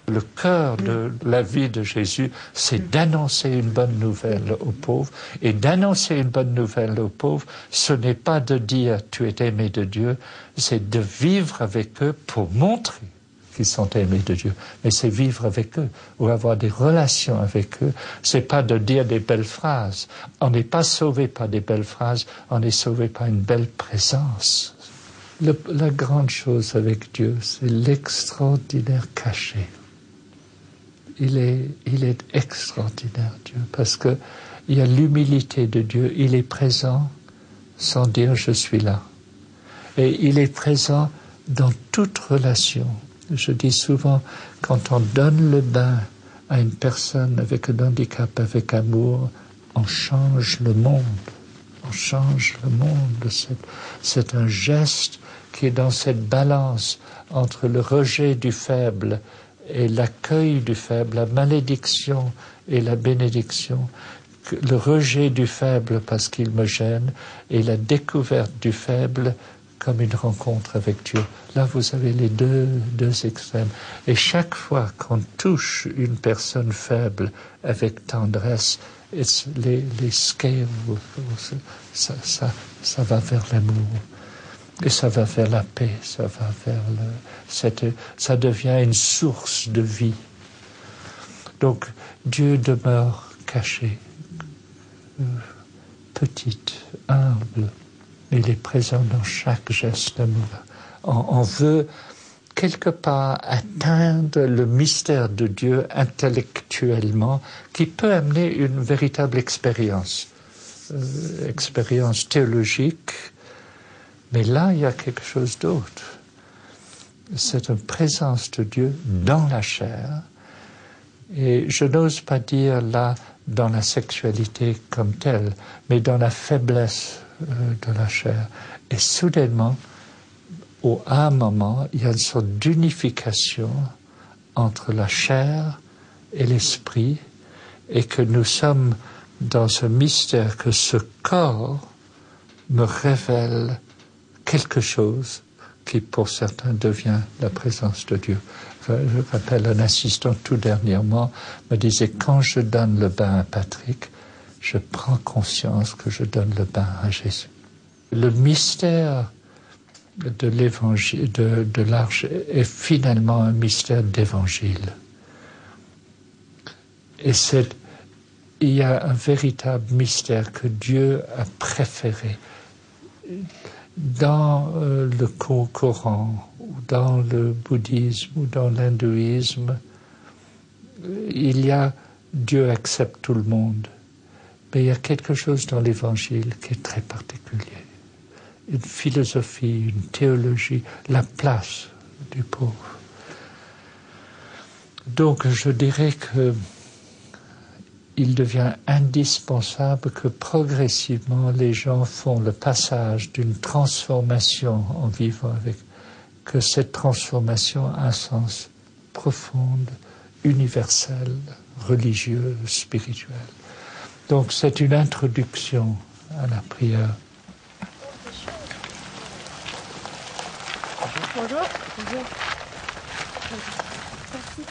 Le cœur de la vie de Jésus, c'est d'annoncer une bonne nouvelle aux pauvres. Et d'annoncer une bonne nouvelle aux pauvres, ce n'est pas de dire « tu es aimé de Dieu », c'est de vivre avec eux pour montrer qu'ils sont aimés de Dieu. Mais c'est vivre avec eux ou avoir des relations avec eux. C'est pas de dire des belles phrases. On n'est pas sauvé par des belles phrases, on est sauvé par une belle présence. La grande chose avec Dieu, c'est l'extraordinaire caché. Il est extraordinaire, Dieu, parce que il y a l'humilité de Dieu. Il est présent sans dire « je suis là ». Et il est présent dans toute relation. Je dis souvent, quand on donne le bain à une personne avec un handicap, avec amour, on change le monde. On change le monde. C'est un geste qui est dans cette balance entre le rejet du faible et l'accueil du faible, la malédiction et la bénédiction, le rejet du faible parce qu'il me gêne et la découverte du faible comme une rencontre avec Dieu. Là, vous avez les deux extrêmes. Et chaque fois qu'on touche une personne faible avec tendresse, les scales, ça va vers l'amour. Et ça va vers la paix, ça va vers ça devient une source de vie. Donc, Dieu demeure caché, petite, humble, mais il est présent dans chaque geste d'amour. On veut quelque part atteindre le mystère de Dieu intellectuellement, qui peut amener une véritable expérience théologique. Mais là, il y a quelque chose d'autre. C'est une présence de Dieu dans la chair. Et je n'ose pas dire là, dans la sexualité comme telle, mais dans la faiblesse de la chair. Et soudainement, à un moment, il y a une sorte d'unification entre la chair et l'esprit, et que nous sommes dans ce mystère que ce corps me révèle quelque chose qui, pour certains, devient la présence de Dieu. Je rappelle un assistant tout dernièrement me disait, quand je donne le bain à Patrick, je prends conscience que je donne le bain à Jésus. Le mystère de l'évangile, de l'Arche est finalement un mystère d'évangile. Et il y a un véritable mystère que Dieu a préféré. Dans le Coran, ou dans le bouddhisme, ou dans l'hindouisme, il y a Dieu accepte tout le monde. Mais il y a quelque chose dans l'Évangile qui est très particulier. Une philosophie, une théologie, la place du pauvre. Donc je dirais que il devient indispensable que progressivement les gens font le passage d'une transformation en vivant avec, que cette transformation a un sens profond, universel, religieux, spirituel. Donc c'est une introduction à la prière. Bonjour. Bonjour. Merci.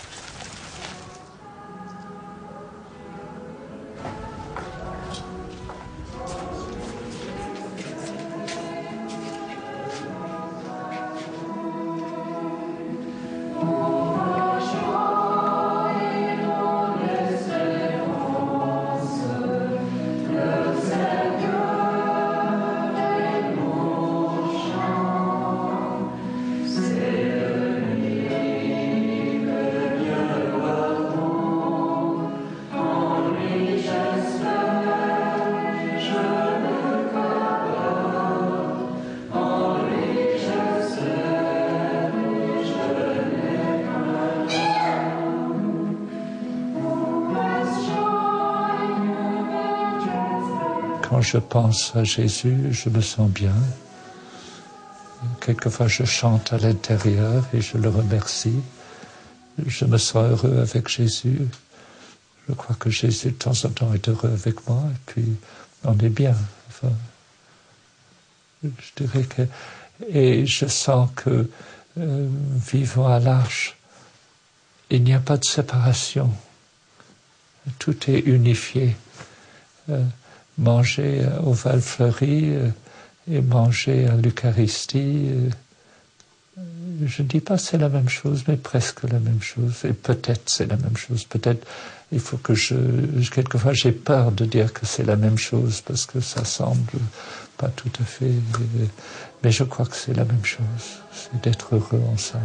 Quand je pense à Jésus, je me sens bien. Quelquefois, je chante à l'intérieur et je le remercie. Je me sens heureux avec Jésus. Je crois que Jésus, de temps en temps, est heureux avec moi. Et puis, on est bien. Enfin, je dirais que... Et je sens que, vivant à l'Arche, il n'y a pas de séparation. Tout est unifié. Manger au Val-Fleury et manger à l'Eucharistie, je ne dis pas c'est la même chose, mais presque la même chose. Et peut-être c'est la même chose. Peut-être il faut que quelquefois j'ai peur de dire que c'est la même chose parce que ça semble pas tout à fait. Mais je crois que c'est la même chose. C'est d'être heureux ensemble.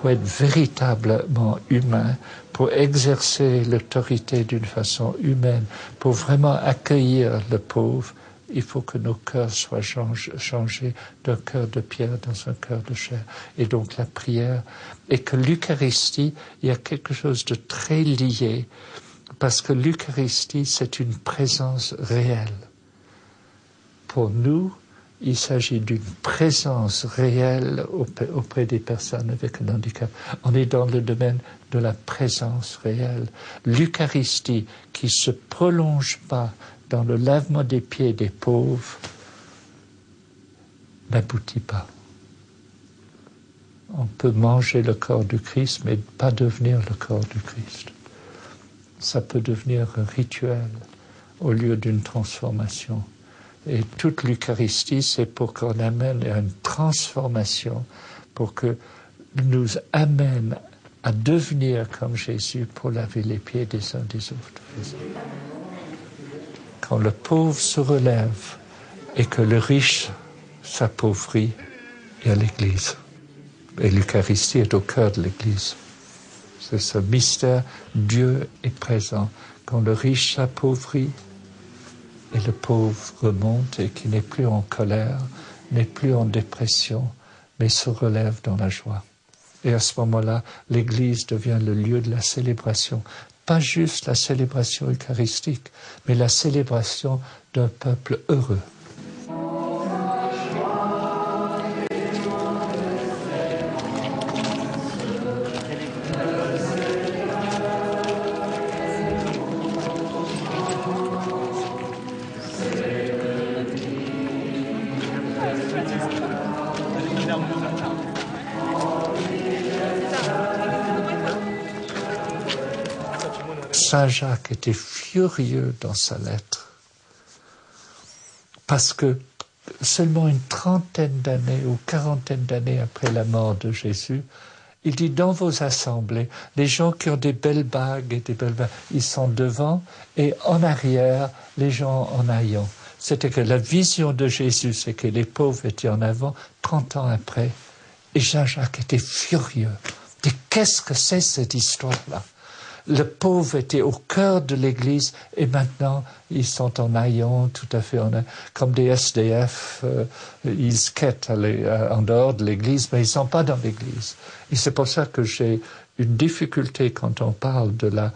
Pour être véritablement humain, pour exercer l'autorité d'une façon humaine, pour vraiment accueillir le pauvre, il faut que nos cœurs soient changés d'un cœur de pierre dans un cœur de chair. Et donc la prière, et que l'Eucharistie, il y a quelque chose de très lié, parce que l'Eucharistie, c'est une présence réelle. Pour nous, il s'agit d'une présence réelle auprès des personnes avec un handicap. On est dans le domaine de la présence réelle. L'Eucharistie qui ne se prolonge pas dans le lavement des pieds des pauvres n'aboutit pas. On peut manger le corps du Christ, mais pas devenir le corps du Christ. Ça peut devenir un rituel au lieu d'une transformation. Et toute l'Eucharistie, c'est pour qu'on amène à une transformation, pour que nous amène à devenir comme Jésus pour laver les pieds des uns des autres. Quand le pauvre se relève et que le riche s'appauvrit, il y a l'Église. Et l'Eucharistie est au cœur de l'Église. C'est ce mystère, Dieu est présent. Quand le riche s'appauvrit, et le pauvre remonte et qui n'est plus en colère, n'est plus en dépression, mais se relève dans la joie. Et à ce moment-là, l'Église devient le lieu de la célébration. Pas juste la célébration eucharistique, mais la célébration d'un peuple heureux. Saint Jacques était furieux dans sa lettre parce que seulement une trentaine d'années ou quarantaine d'années après la mort de Jésus, il dit dans vos assemblées, les gens qui ont des belles bagues et des belles bagues, ils sont devant et en arrière, les gens en ayant. C'était que la vision de Jésus, c'est que les pauvres étaient en avant 30 ans après. Et Saint Jacques était furieux. Et qu'est-ce que c'est cette histoire-là? Le pauvre était au cœur de l'Église et maintenant ils sont en haillons, tout à fait comme des SDF. Ils quittent en dehors de l'Église, mais ils ne sont pas dans l'Église. Et c'est pour ça que j'ai une difficulté quand on parle de la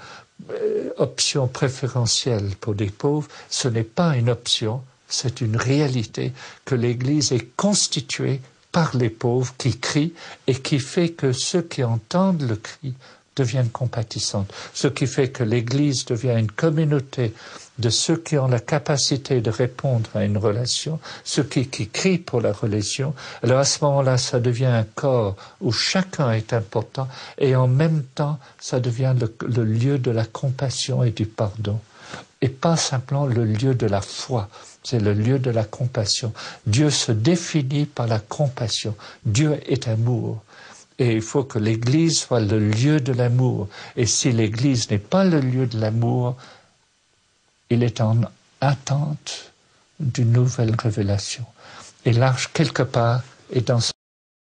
option préférentielle pour des pauvres. Ce n'est pas une option, c'est une réalité que l'Église est constituée par les pauvres qui crient et qui fait que ceux qui entendent le cri deviennent compatissantes. Ce qui fait que l'Église devient une communauté de ceux qui ont la capacité de répondre à une relation, ceux qui crient pour la relation. Alors à ce moment-là, ça devient un corps où chacun est important et en même temps, ça devient le lieu de la compassion et du pardon. Et pas simplement le lieu de la foi, c'est le lieu de la compassion. Dieu se définit par la compassion. Dieu est amour. Et il faut que l'Église soit le lieu de l'amour. Et si l'Église n'est pas le lieu de l'amour, il est en attente d'une nouvelle révélation. Et l'arche, quelque part, est dans